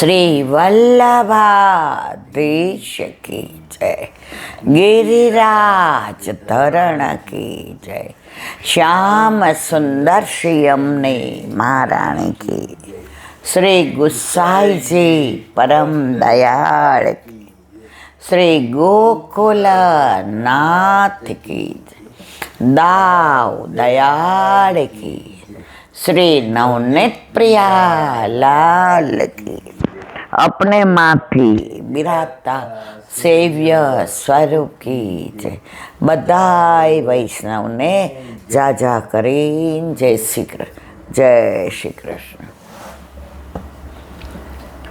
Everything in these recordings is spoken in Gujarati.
શ્રી વલ્લભાધીશ કી જય, ગિરિરાજ ધરણ કી જય, શ્યામ સુંદર શ્રી અમને મહારાણી કી, શ્રી ગુસાઈજી પરમ દયાળ કી, શ્રી ગોકુલ નાથ કી જય, દાવ દયાળ કી, श्री नवनीत प्रिया लाल की, अपने माफी बिराता सेव्य स्वरूप की जय। बधाई वैष्णव ने जाजा करीन जय श्री कृष्ण।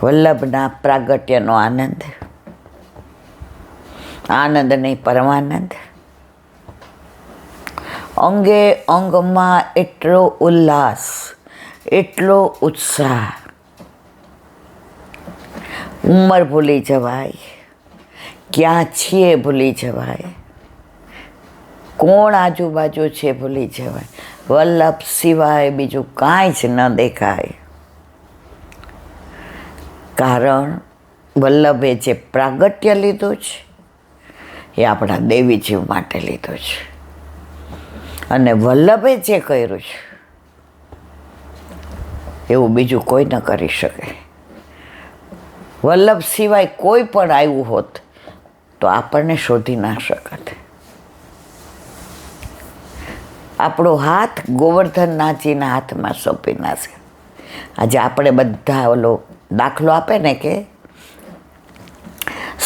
वल्लभना प्रागट्यनो आनंद, आनंद नहीं परमानंद। અંગે અંગમાં એટલો ઉલ્લાસ, એટલો ઉત્સાહ, ઉંમર ભૂલી જવાય, ક્યાં છીએ ભૂલી જવાય, કોણ આજુબાજુ છે ભૂલી જવાય, વલ્લભ સિવાય બીજું કાંઈ જ ન દેખાય. કારણ વલ્લભે જે પ્રાગટ્ય લીધું છે એ આપણા દેવીજીવ માટે લીધું છે, અને વલ્લભે જે કર્યું છે એવું બીજું કોઈ ન કરી શકે. વલ્લભ સિવાય કોઈ પણ આવ્યું હોત તો આપણને શોધી ના શકત. આપણો હાથ ગોવર્ધનનાથજીના હાથમાં સોંપી નાશે. આજે આપણે બધા ઓલો દાખલો આપે ને કે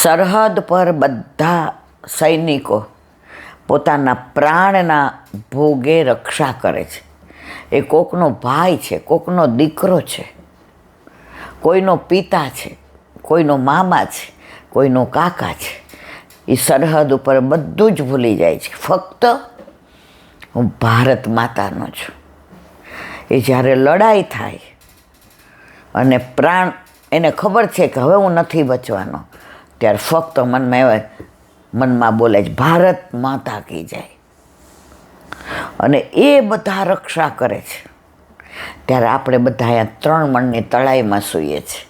સરહદ પર બધા સૈનિકો પોતાના પ્રાણના ભોગે રક્ષા કરે છે. એ કોકનો ભાઈ છે, કોકનો દીકરો છે, કોઈનો પિતા છે, કોઈનો મામા છે, કોઈનો કાકા છે. એ સરહદ ઉપર બધું જ ભૂલી જાય છે. ફક્ત હું ભારત માતાનો છું. એ જ્યારે લડાઈ થાય અને પ્રાણ એને ખબર છે કે હવે હું નથી બચવાનો, ત્યારે ફક્ત મનમાં બોલે છે ભારત માતા કી જાય. અને એ બધા રક્ષા કરે છે. ત્યારે આપણે બધા અહીંયા 3 મણની તળાઈમાં સૂઈએ છીએ.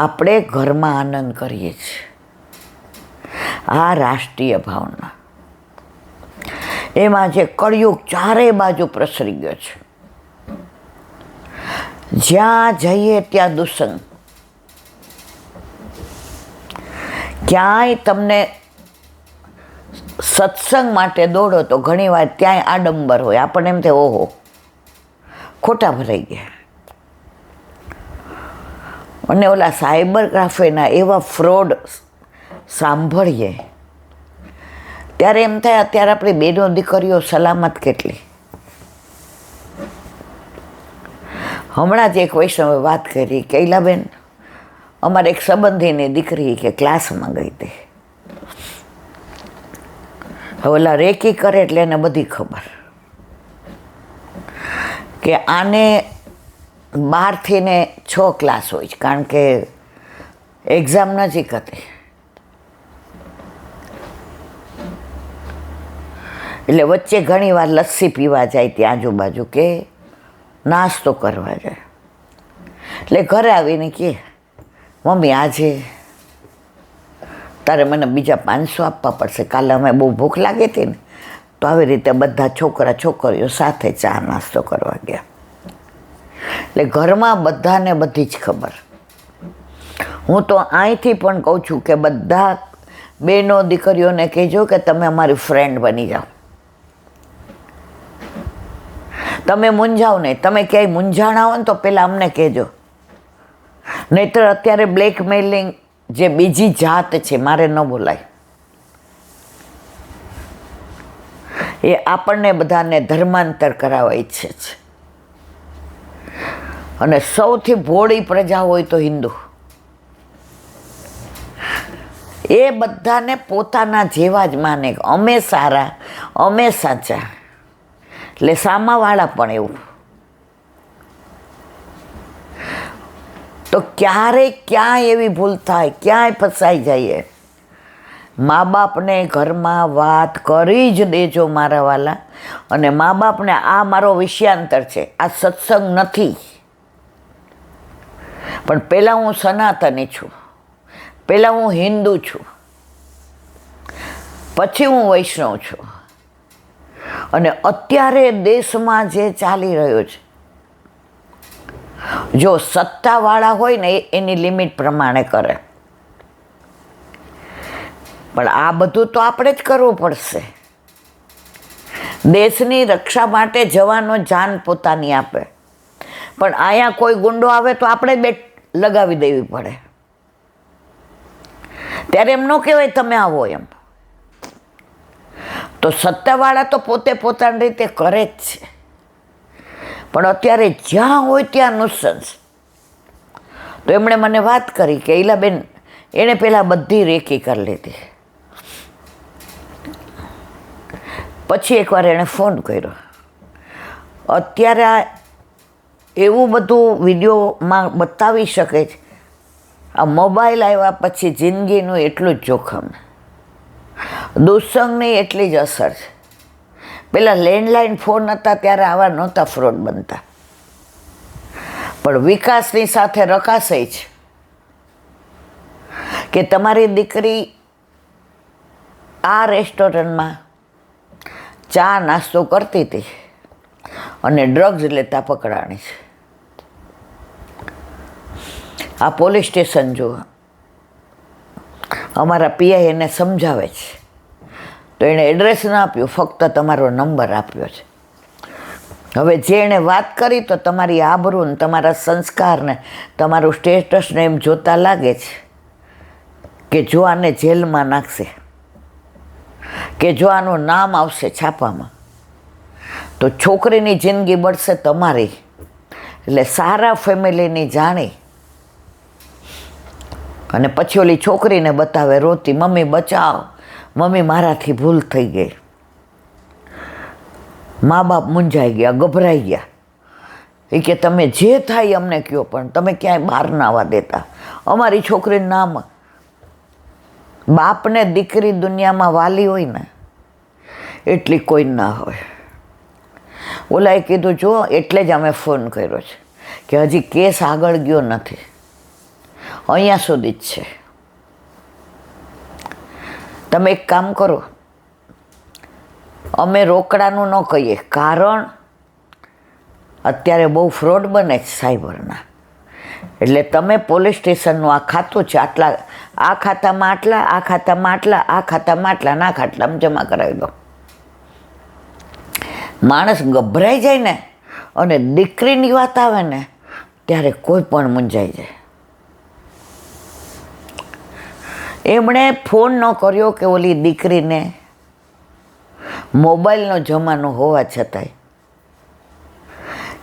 આપણે ઘરમાં આનંદ કરીએ છીએ. આ રાષ્ટ્રીય ભાવના, એમાં જે કળિયુગ ચારે બાજુ પ્રસરી ગયો છે. જ્યાં જઈએ ત્યાં દુસંગ, ક્યાંય તમને સત્સંગ માટે દોડો તો ઘણીવાર ત્યાંય આડંબર હોય. આપણને એમ થાય ઓહો ખોટા ભરાઈ ગયા. અને ઓલા સાયબર ક્રાફેના એવા ફ્રોડ સાંભળીએ ત્યારે એમ થાય અત્યારે આપણી બેનો દીકરીઓ સલામત કેટલી. હમણાં જ એક વૈષ્ણવે વાત કરી કે ઈલાબેન, અમારે એક સંબંધીની દીકરી કે ક્લાસમાં ગઈ હતી. હવે ઓલા રેકી કરે એટલે એને બધી ખબર કે આને 12થી ને 6 ક્લાસ હોય છે, કારણ કે એક્ઝામ નજીક હતી. એટલે વચ્ચે ઘણી વાર લસ્સી પીવા જાય ત્યાં આજુબાજુ કે નાસ્તો કરવા જાય. એટલે ઘરે આવીને કહે મમ્મી આજે તારે મને બીજા 500 આપવા પડશે. કાલે અમે બહુ ભૂખ લાગી હતી ને તો આવી રીતે બધા છોકરા છોકરીઓ સાથે ચા નાસ્તો કરવા ગયા. એટલે ઘરમાં બધાને બધી જ ખબર. હું તો અહીંથી પણ કહું છું કે બધા બેનો દીકરીઓને કહેજો કે તમે અમારી ફ્રેન્ડ બની જાઓ. તમે મૂંઝાવ નહીં. તમે ક્યાંય મૂંઝાણા હો ને તો પહેલાં અમને કહેજો. નહીંતર અત્યારે બ્લેકમેલિંગ જે બીજી જાત છે, મારે ન બોલાય, એ આપણને બધાને ધર્માંતર કરાવવા ઈચ્છે છે. અને સૌથી ભોળી પ્રજા હોય તો હિન્દુ. એ બધાને પોતાના જેવા જ માને કે અમે સારા, અમે સાચા. એટલે સામાવાળા પણ એવું. તો ક્યારેય ક્યાંય એવી ભૂલ થાય, ક્યાંય ફસાઈ જઈએ, મા બાપને ઘરમાં વાત કરી જ દેજો મારા વાલા. અને મા બાપને આ મારો વિષયાંતર છે, આ સત્સંગ નથી. પણ પહેલાં હું સનાતની છું, પહેલાં હું હિન્દુ છું, પછી હું વૈષ્ણવ છું. અને અત્યારે દેશમાં જે ચાલી રહ્યો છે, જો સત્તાવાળા હોય ને એની લિમિટ પ્રમાણે કરે, પણ આ બધું તો આપણે જ કરવું પડશે. દેશની રક્ષા માટે જવાનો જાન પોતાની આપે, પણ અહીંયા કોઈ ગુંડો આવે તો આપણે બેટ લગાવી દેવી પડે. ત્યારે એમ ન કહેવાય તમે આવો એમ. તો સત્તાવાળા તો પોતે પોતાની રીતે કરે જ છે, પણ અત્યારે જ્યાં હોય ત્યાં નુસન્સ. તો એમણે મને વાત કરી કે ઈલાબેન, એણે પહેલાં બધી રેકી કરી લીધી. પછી એકવાર એણે ફોન કર્યો. અત્યારે આ એવું બધું વિડીયોમાં બતાવી શકે છે. આ મોબાઈલ આવ્યા પછી જિંદગીનું એટલું જ જોખમ, દુસ્સંગની એટલી જ અસર છે. પહેલાં લેન્ડલાઇન ફોન હતા ત્યારે આવા નહોતા ફ્રોડ બનતા, પણ વિકાસની સાથે રકાશે છે કે તમારી દીકરી આ રેસ્ટોરન્ટમાં ચા નાસ્તો કરતી હતી અને ડ્રગ્સ લેતા પકડાણી છે. આ પોલીસ સ્ટેશન જુઓ, અમારા પીઆઈ એને સમજાવે છે તો એણે એડ્રેસ ના આપ્યું, ફક્ત તમારો નંબર આપ્યો છે. હવે જે એણે વાત કરી તો તમારી આબરૂને, તમારા સંસ્કારને, તમારું સ્ટેટસને એમ જોતા લાગે છે કે જો આને જેલમાં નાખશે, કે જો આનું નામ આવશે છાપામાં, તો છોકરીની જિંદગી બળશે તમારી. એટલે સારા ફેમિલીની જાણી અને પછી ઓલી છોકરીને બતાવે રોતી, મમ્મી બચાવ, મમ્મી મારાથી ભૂલ થઈ ગઈ. મા બાપ મૂંઝાઈ ગયા, ગભરાઈ ગયા. એ કે તમે જે થાય અમને કહો, પણ તમે ક્યાંય બહાર ના આવવા દેતા. અમારી છોકરીનું નામ, બાપને દીકરી દુનિયામાં વાલી હોય ને એટલી કોઈ ના હોય. ઓલાએ કીધું જો એટલે જ અમે ફોન કર્યો છે કે હજી કેસ આગળ ગયો નથી, અહીંયા સુધી જ છે. તમે એક કામ કરો, અમે રોકડાનું ન કહીએ, કારણ અત્યારે બહુ ફ્રોડ બને છે સાયબરના. એટલે તમે પોલીસ સ્ટેશનનું આ ખાતું છે, આટલા આ ખાતામાં આટલા, આ ખાતામાં આટલા, આ ખાતામાં આટલા, ના ખાટલામાં જમા કરાવી દો. માણસ ગભરાઈ જાય ને અને દીકરીની વાત આવે ને ત્યારે કોઈ પણ મૂંઝાઈ જાય. એમણે ફોન ન કર્યો કે ઓલી દીકરીને મોબાઈલનો જમાનો હોવા છતાંય,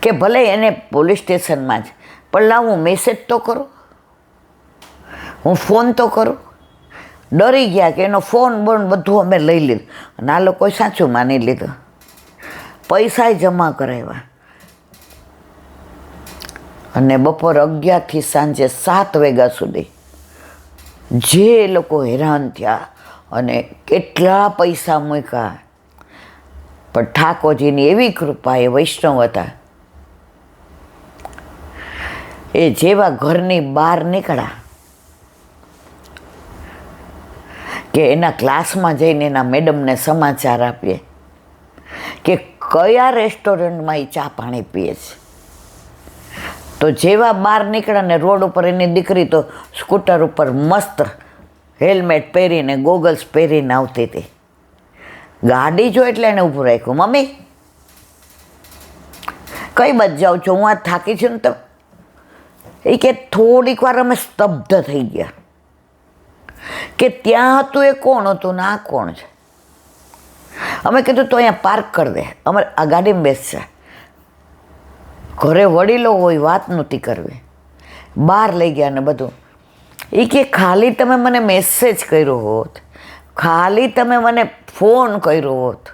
કે ભલે એને પોલીસ સ્ટેશનમાં જ, પણ લાવ હું મેસેજ તો કરું, હું ફોન તો કરું. ડરી ગયા કે એનો ફોન બોન બધું અમે લઈ લીધું, અને આ લોકોએ સાચું માની લીધું. પૈસા જમા કરાવ્યા અને બપોર 11થી સાંજે 7 વાગ્યા સુધી જે લોકો હેરાન થયા અને કેટલા પૈસા મૂક્યા. પણ ઠાકોરજીની એવી કૃપા, એ વૈષ્ણવ હતા, એ જેવા ઘરની બહાર નીકળ્યા કે એના ક્લાસમાં જઈને એના મેડમને સમાચાર આપીએ કે કયા રેસ્ટોરન્ટમાં એ ચા પાણી પીએ છે. તો જેવા બહાર નીકળ્યા ને રોડ ઉપર એની દીકરી તો સ્કૂટર ઉપર મસ્ત હેલ્મેટ પહેરીને, ગોગલ્સ પહેરીને આવતી હતી. ગાડી જો એટલે એને ઊભું રાખ્યું, મમ્મી કઈ બાજુ જાઉં છો, હું આ થાકી છું ને. તો એ કે થોડીક વાર અમે સ્તબ્ધ થઈ ગયા કે ત્યાં હતું એ કોણ હતું ને આ કોણ છે. અમે કીધું તો અહીંયા પાર્ક કરી દે, અમારે આ ગાડીમાં બેસશે. ઘરે વડીલો હોય, વાત નહોતી કરવી, બહાર લઈ ગયા ને બધું. એ કે ખાલી તમે મને મેસેજ કર્યો હોત, ખાલી તમે મને ફોન કર્યો હોત,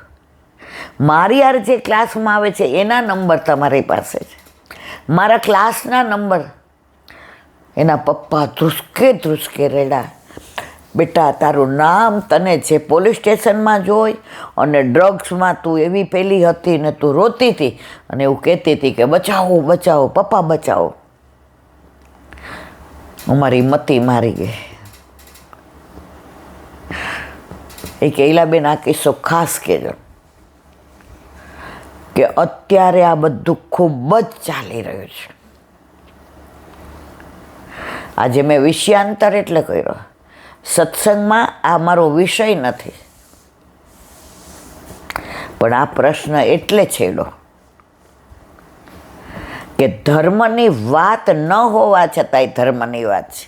મારી યાર જે ક્લાસમાં આવે છે એના નંબર તમારી પાસે છે, મારા ક્લાસના નંબર. એના પપ્પા ધ્રુસકે ધ્રુસકે રેડા, બેટા તારું નામ તને જે પોલીસ સ્ટેશનમાં જોઈ અને ડ્રગ્સમાં તું એવી પેલી હતી ને તું રોતી હતી અને એવું કહેતી હતી કે બચાવો બચાવો પપ્પા બચાવો. અમારી મતી મારી ગઈ. એ કૈલાબેન આ કિસ્સો ખાસ કહેજો કે અત્યારે આ બધું ખૂબ જ ચાલી રહ્યું છે. આજે મેં વિષયાંતર એટલે કર્યો, સત્સંગમાં આ મારો વિષય નથી, પણ આ પ્રશ્ન એટલે છેડો કે ધર્મની વાત ન હોવા છતાંય ધર્મની વાત છે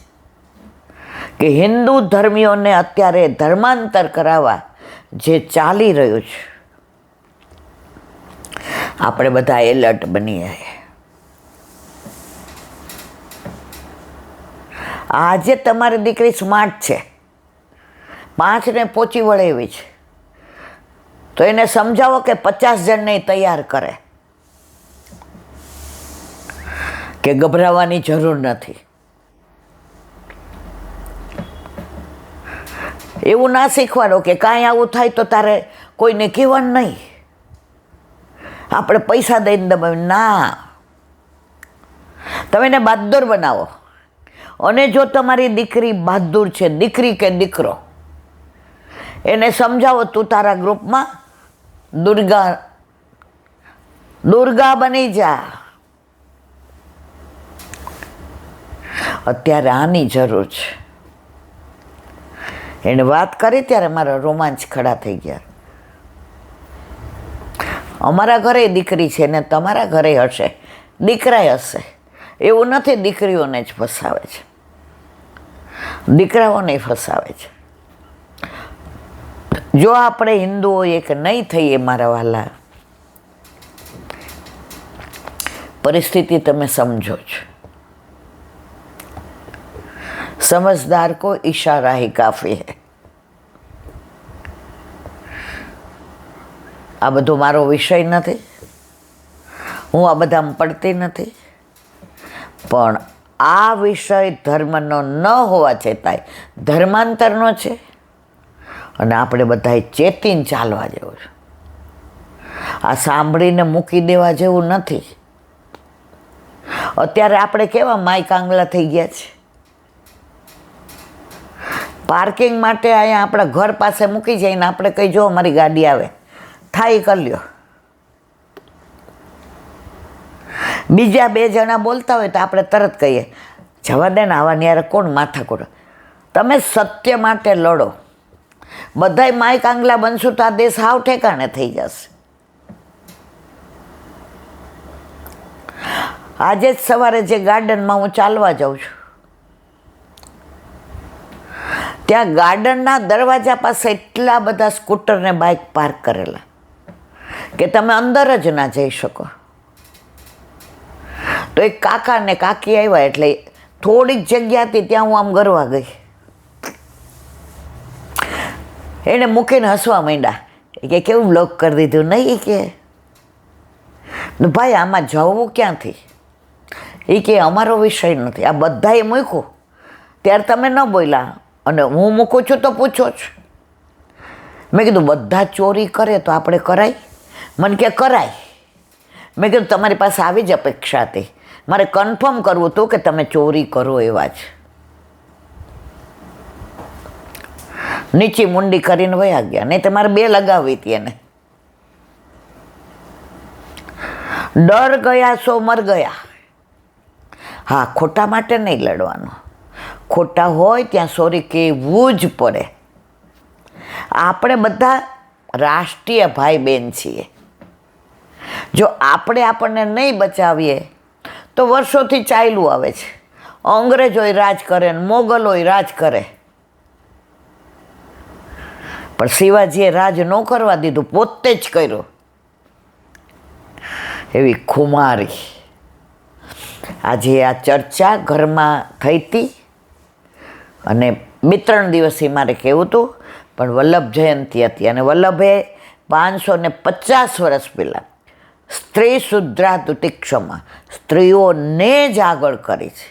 કે હિન્દુ ધર્મીઓને અત્યારે ધર્માંતર કરાવવા જે ચાલી રહ્યું છે, આપણે બધા એલર્ટ બનીએ. આજે તમારી દીકરી સ્માર્ટ છે, 5ને પહોંચી વળે એવી છે, તો એને સમજાવો કે 50 જણને તૈયાર કરે, કે ગભરાવાની જરૂર નથી. એવું ના શીખવાડો કે કાંઈ આવું થાય તો તારે કોઈને કહેવાનું નહીં, આપણે પૈસા દઈને દબાવી. ના, તમે એને બહાદુર બનાવો. અને જો તમારી દીકરી બહાદુર છે, દીકરી કે દીકરો, એને સમજાવો તું તારા ગ્રુપમાં દુર્ગા બની જા. અત્યારે આની જરૂર છે. એને વાત કરી ત્યારે મારા રોમાંચ ખડા થઈ ગયા. અમારા ઘરે દીકરી છે ને તમારા ઘરે હશે, દીકરાએ હશે. એવું નથી દીકરીઓને જ ફસાવે છે, દીકરાઓને ફસાવે છે. જો આપણે હિન્દુઓ એક નહીં થઈએ મારા વાલા, પરિસ્થિતિ તમે સમજો છો. સમજદાર કો ઈશારા ही કાફી है. આ બધો મારો વિષય નથી, હું આ બધામાં પડતી નથી, પણ આ વિષય ધર્મનો ન હોવા છતાંય ધર્માંતરનો છે અને આપણે બધાએ ચેતીને ચાલવા જેવું છે. આ સાંભળીને મૂકી દેવા જેવું નથી. અત્યારે આપણે કેવા માઈક આંગલા થઈ ગયા છે. પાર્કિંગ માટે અહીંયા આપણા ઘર પાસે મૂકી જઈને આપણે કહી જો અમારી ગાડી આવે, થાય કરી લ્યો. બીજા 2 જણા બોલતા હોય તો આપણે તરત કહીએ જવા દે ને, આવા ન્યારે કોણ માથાકૂટ. તમે સત્ય માટે લડો. બધાય માઈક આંગલા બનશું તો આ દેશ હાવ ઠેકાણે થઈ જશે. આજે જ સવારે જે ગાર્ડનમાં હું ચાલવા જાઉં છું, ત્યાં ગાર્ડનના દરવાજા પાસે એટલા બધા સ્કૂટર ને બાઇક પાર્ક કરેલા કે તમે અંદર જ ના જઈ શકો. તો એક કાકા ને કાકી આવ્યા એટલે થોડીક જગ્યા હતી ત્યાં હું આમ ગરવા ગઈ. એને મૂકીને હસવા માંડ્યા કે કેવું બ્લોક કરી દીધું નહીં. કે ભાઈ આમાં જવું ક્યાંથી? એ કે અમારો વિષય નથી. આ બધાએ મૂક્યું ત્યારે તમે ન બોલ્યા અને હું મૂકું છું તો પૂછો જ. મેં કીધું બધા ચોરી કરે તો આપણે કરાય? મને કે કરાય. મેં કીધું તમારી પાસે આવી જ અપેક્ષા હતી, મારે કન્ફર્મ કરવું હતું કે તમે ચોરી કરો એવા જ. નીચી મુંડી કરીને વયા ગયા, નહીં તમારે 2 લગાવી હતી એને. ડર ગયા સો મર ગયા. હા, ખોટા માટે નહીં લડવાનું. ખોટા હોય ત્યાં સોરી કહેવું જ પડે. આપણે બધા રાષ્ટ્રીય ભાઈ બહેન છીએ. જો આપણે આપણને નહીં બચાવીએ તો વર્ષોથી ચાલ્યું આવે છે. અંગ્રેજોય રાજ કરે ને મોગલોય રાજ કરે, પણ શિવાજીએ રાજ ન કરવા દીધું, પોતે જ કર્યું. એવી ખુમારી. આજે આ ચર્ચા ઘરમાં થઈ હતી અને 2-3 દિવસથી મારે કહેવું હતું, પણ વલ્લભ જયંતિ હતી અને વલ્લભે 550 વર્ષ પહેલાં સ્ત્રી શુદ્રાતુતિક્ષમા સ્ત્રીઓને જ આગળ કરી છે.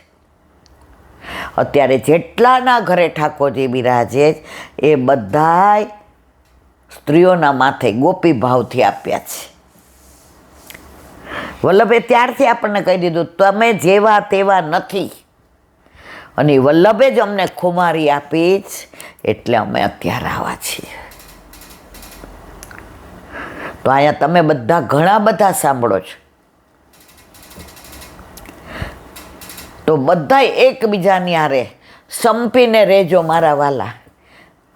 અત્યારે જેટલાના ઘરે ઠાકોરજી બિરાજે એ બધાય સ્ત્રીઓના માથે ગોપી ભાવથી આપ્યા છે. વલ્લભે ત્યારથી આપણને કહી દીધું તમે જેવા તેવા નથી. અને એ વલ્લભે જ અમને ખુમારી આપી જ એટલે અમે અત્યારે આવા છીએ. તો અહીંયા તમે બધા ઘણા બધા સાંભળો છો, તો બધાય એકબીજાની હારે સંપીને રહેજો મારા વાલા.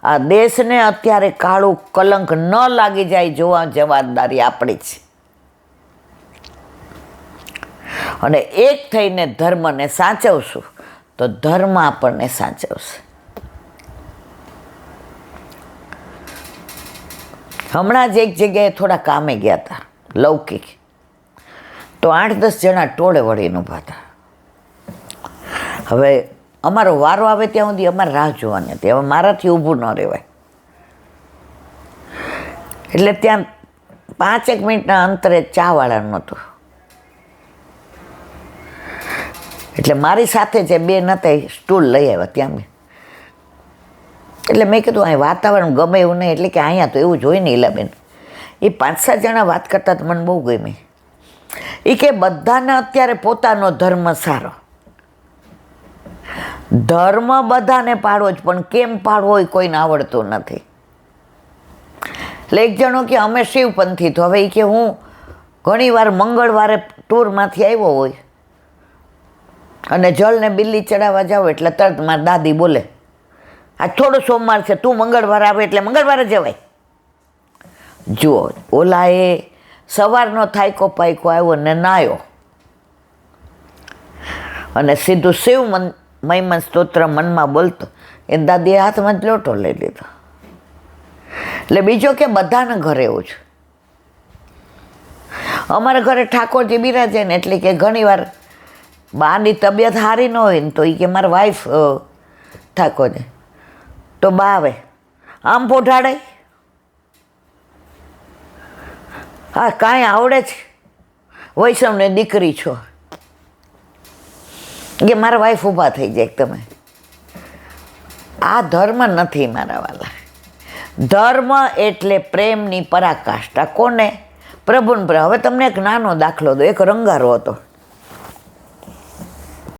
આ દેશને અત્યારે કાળું કલંક ન લાગી જાય જોવા જવાબદારી આપણી છે. અને એક થઈને ધર્મને સાચવશું તો ધર્મ આપણને સાચવશે. હમણાં જ એક જગ્યાએ થોડા કામે ગયા હતા લૌકિક, તો 8-10 જણા ટોળે વળીને ઊભા હતા. હવે અમારો વારો આવે ત્યાં સુધી અમારે રાહ જોવાની હતી. હવે મારાથી ઊભું ન રહેવાય એટલે ત્યાં 5 મિનિટના અંતરે ચાવાળા નહોતું. એટલે મારી સાથે જે બે નતા સ્ટૂલ લઈ આવ્યા ત્યાં મેં. એટલે મેં કીધું અહીં વાતાવરણ ગમે એવું નહીં, એટલે કે અહીંયા તો એવું જોઈ ને ઈલાબેન. એ 5-7 જણા વાત કરતા તો મને બહુ ગમી. એ કે બધાને અત્યારે પોતાનો ધર્મ સારો, ધર્મ બધાને પાડવો જ, પણ કેમ પાડવો એ કોઈને આવડતું નથી. એટલે એક જણો કે અમે શિવપંથી, તો હવે એ કે હું ઘણીવાર મંગળવારે ટૂરમાંથી આવ્યો હોય અને જળને બિલ્લી ચડાવવા જાવ એટલે તરત મારી દાદી બોલે, આ થોડો સોમવાર છે, તું મંગળવાર આવે એટલે મંગળવારે જવાય. જુઓ, ઓલા એ સવારનો થાયકો પાયકો આવ્યો ને નાયો અને સીધું શિવ મહિમન સ્તોત્ર મનમાં બોલતો, એ દાદીએ હાથમાં જ લોટો લઈ લીધો. એટલે બીજો કે બધાને ઘરે એવું છે. અમારા ઘરે ઠાકોરજી બિરાજે ને એટલે કે ઘણીવાર બાની તબિયત સારી ન હોય ને તો એ કે મારા વાઈફ ઠાકોરજી, તો બા આવે આમ પોઢાડે, હા કાંઈ આવડે છે, વૈષ્ણવને દીકરી છો, કે મારા વાઈફ ઊભા થઈ જાય. તમે આ ધર્મ નથી મારા વાલા. ધર્મ એટલે પ્રેમની પરાકાષ્ઠા. કોને? પ્રભુને પ્રેમ. હવે તમને એક નાનો દાખલો દો. એક રંગારો હતો,